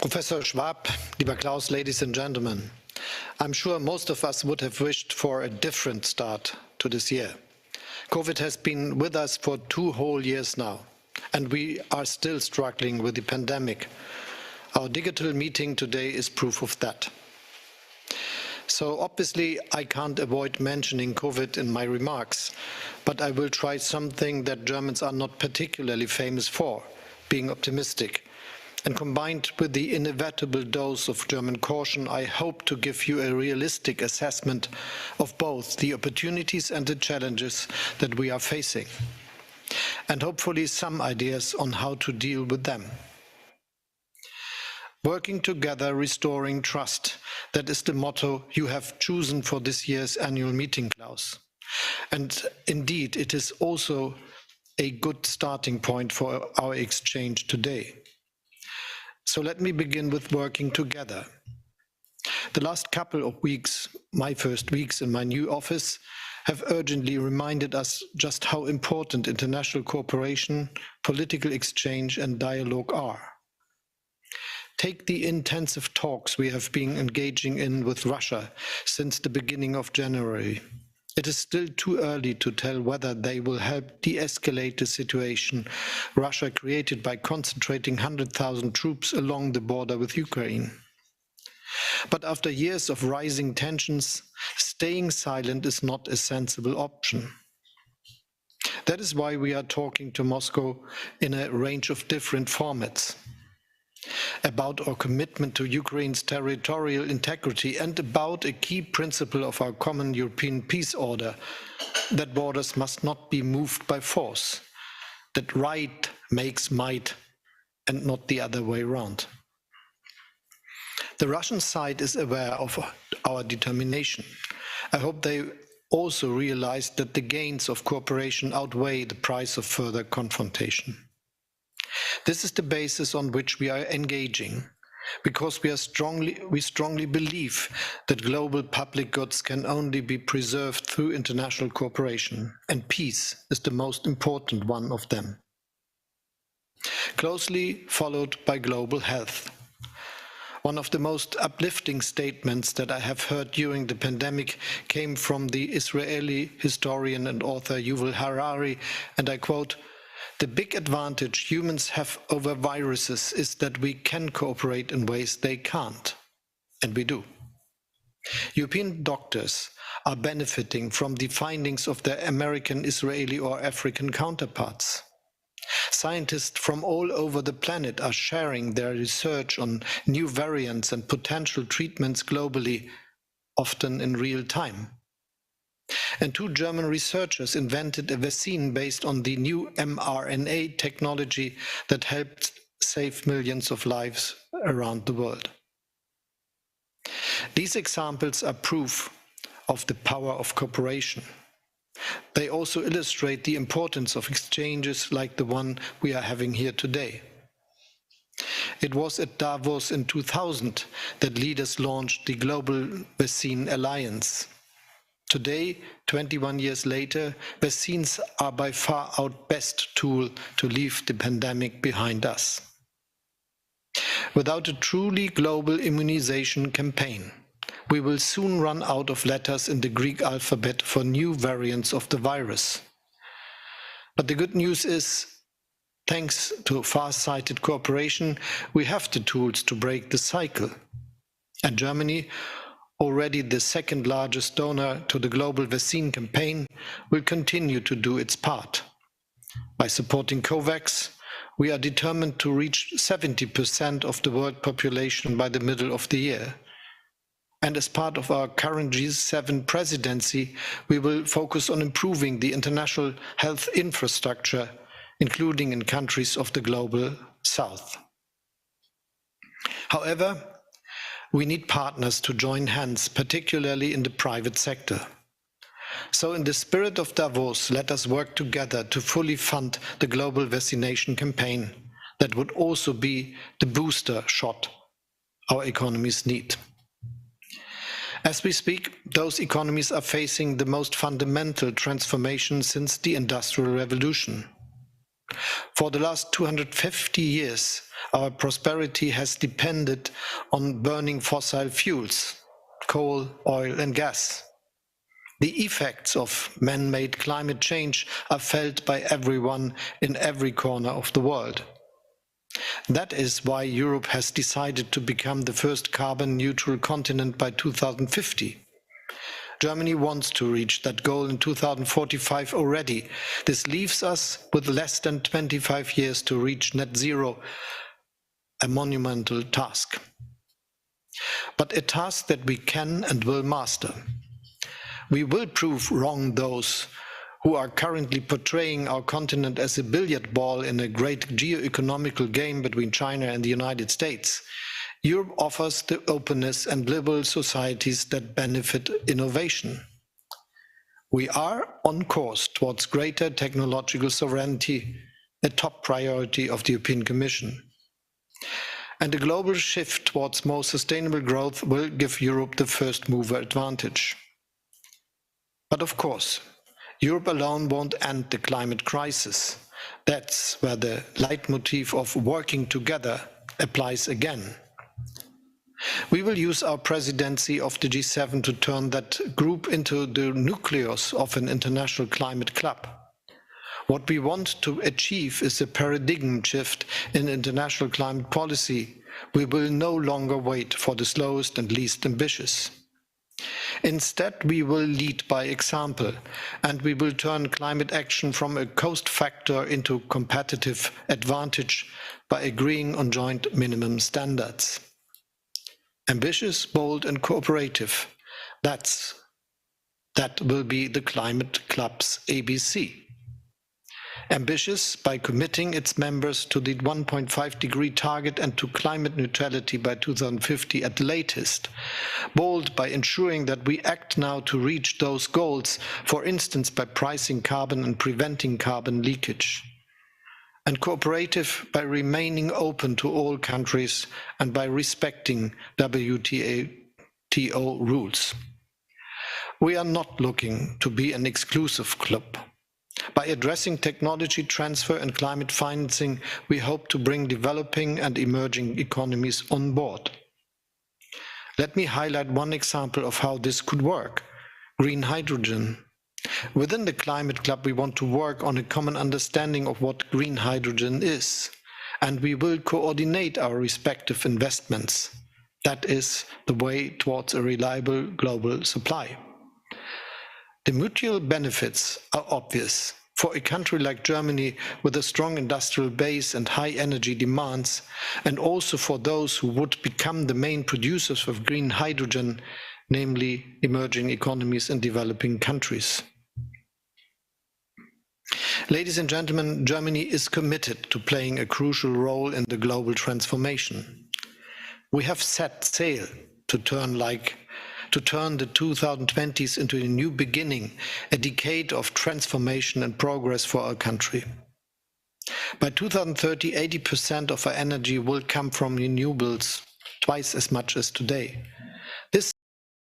Professor Schwab, lieber Klaus, ladies and gentlemen, I'm sure most of us would have wished for a different start to this year. COVID has been with us for 2 whole years now, and we are still struggling with the pandemic. Our digital meeting today is proof of that. So obviously, I can't avoid mentioning COVID in my remarks, but I will try something that Germans are not particularly famous for, being optimistic. And combined with the inevitable dose of German caution, I hope to give you a realistic assessment of both the opportunities and the challenges that we are facing, and hopefully some ideas on how to deal with them. Working together, restoring trust. That is the motto you have chosen for this year's annual meeting, Klaus. And indeed, it is also a good starting point for our exchange today. So let me begin with working together. The last couple of weeks, my first weeks in my new office, have urgently reminded us just how important international cooperation, political exchange and dialogue are. Take the intensive talks we have been engaging in with Russia since the beginning of January. It is still too early to tell whether they will help de-escalate the situation Russia created by concentrating 100,000 troops along the border with Ukraine. But after years of rising tensions, staying silent is not a sensible option. That is why we are talking to Moscow in a range of different formats. About our commitment to Ukraine's territorial integrity and about a key principle of our common European peace order, that borders must not be moved by force, that right makes might and not the other way around. The Russian side is aware of our determination. I hope they also realize that the gains of cooperation outweigh the price of further confrontation. This is the basis on which we are engaging, because we strongly believe that global public goods can only be preserved through international cooperation, and peace is the most important one of them. Closely followed by global health. One of the most uplifting statements that I have heard during the pandemic came from the Israeli historian and author Yuval Harari, and I quote, "The big advantage humans have over viruses is that we can cooperate in ways they can't." And we do. European doctors are benefiting from the findings of their American, Israeli or African counterparts. Scientists from all over the planet are sharing their research on new variants and potential treatments globally, often in real time. And 2 German researchers invented a vaccine based on the new mRNA technology that helped save millions of lives around the world. These examples are proof of the power of cooperation. They also illustrate the importance of exchanges like the one we are having here today. It was at Davos in 2000 that leaders launched the Global Vaccine Alliance. Today, 21 years later, vaccines are by far our best tool to leave the pandemic behind us. Without a truly global immunization campaign, we will soon run out of letters in the Greek alphabet for new variants of the virus. But the good news is, thanks to far-sighted cooperation, we have the tools to break the cycle. And Germany, already the second largest donor to the global vaccine campaign, will continue to do its part. By supporting COVAX, we are determined to reach 70% of the world population by the middle of the year. And as part of our current G7 presidency, we will focus on improving the international health infrastructure, including in countries of the global south. However, we need partners to join hands, particularly in the private sector. So in the spirit of Davos, let us work together to fully fund the global vaccination campaign. That would also be the booster shot our economies need. As we speak, those economies are facing the most fundamental transformation since the Industrial Revolution. For the last 250 years, our prosperity has depended on burning fossil fuels, coal, oil and gas. The effects of man-made climate change are felt by everyone in every corner of the world. That is why Europe has decided to become the first carbon-neutral continent by 2050. Germany wants to reach that goal in 2045 already. This leaves us with less than 25 years to reach net zero, a monumental task. But a task that we can and will master. We will prove wrong those who are currently portraying our continent as a billiard ball in a great geo-economical game between China and the United States. Europe offers the openness and liberal societies that benefit innovation. We are on course towards greater technological sovereignty, a top priority of the European Commission. And a global shift towards more sustainable growth will give Europe the first mover advantage. But of course, Europe alone won't end the climate crisis. That's where the leitmotif of working together applies again. We will use our presidency of the G7 to turn that group into the nucleus of an international climate club. What we want to achieve is a paradigm shift in international climate policy. We will no longer wait for the slowest and least ambitious. Instead, we will lead by example, and we will turn climate action from a cost factor into competitive advantage by agreeing on joint minimum standards. Ambitious, bold and cooperative. That will be the Climate Club's ABC. Ambitious by committing its members to the 1.5-degree target and to climate neutrality by 2050 at the latest. Bold by ensuring that we act now to reach those goals, for instance by pricing carbon and preventing carbon leakage. And cooperative by remaining open to all countries and by respecting WTO rules. We are not looking to be an exclusive club. By addressing technology transfer and climate financing, we hope to bring developing and emerging economies on board. Let me highlight one example of how this could work: green hydrogen. Within the Climate Club, we want to work on a common understanding of what green hydrogen is, and we will coordinate our respective investments. That is the way towards a reliable global supply. The mutual benefits are obvious. For a country like Germany with a strong industrial base and high energy demands, and also for those who would become the main producers of green hydrogen, namely emerging economies and developing countries. Ladies and gentlemen, Germany is committed to playing a crucial role in the global transformation. We have set sail to turn the 2020s into a new beginning, a decade of transformation and progress for our country. By 2030, 80% of our energy will come from renewables, twice as much as today.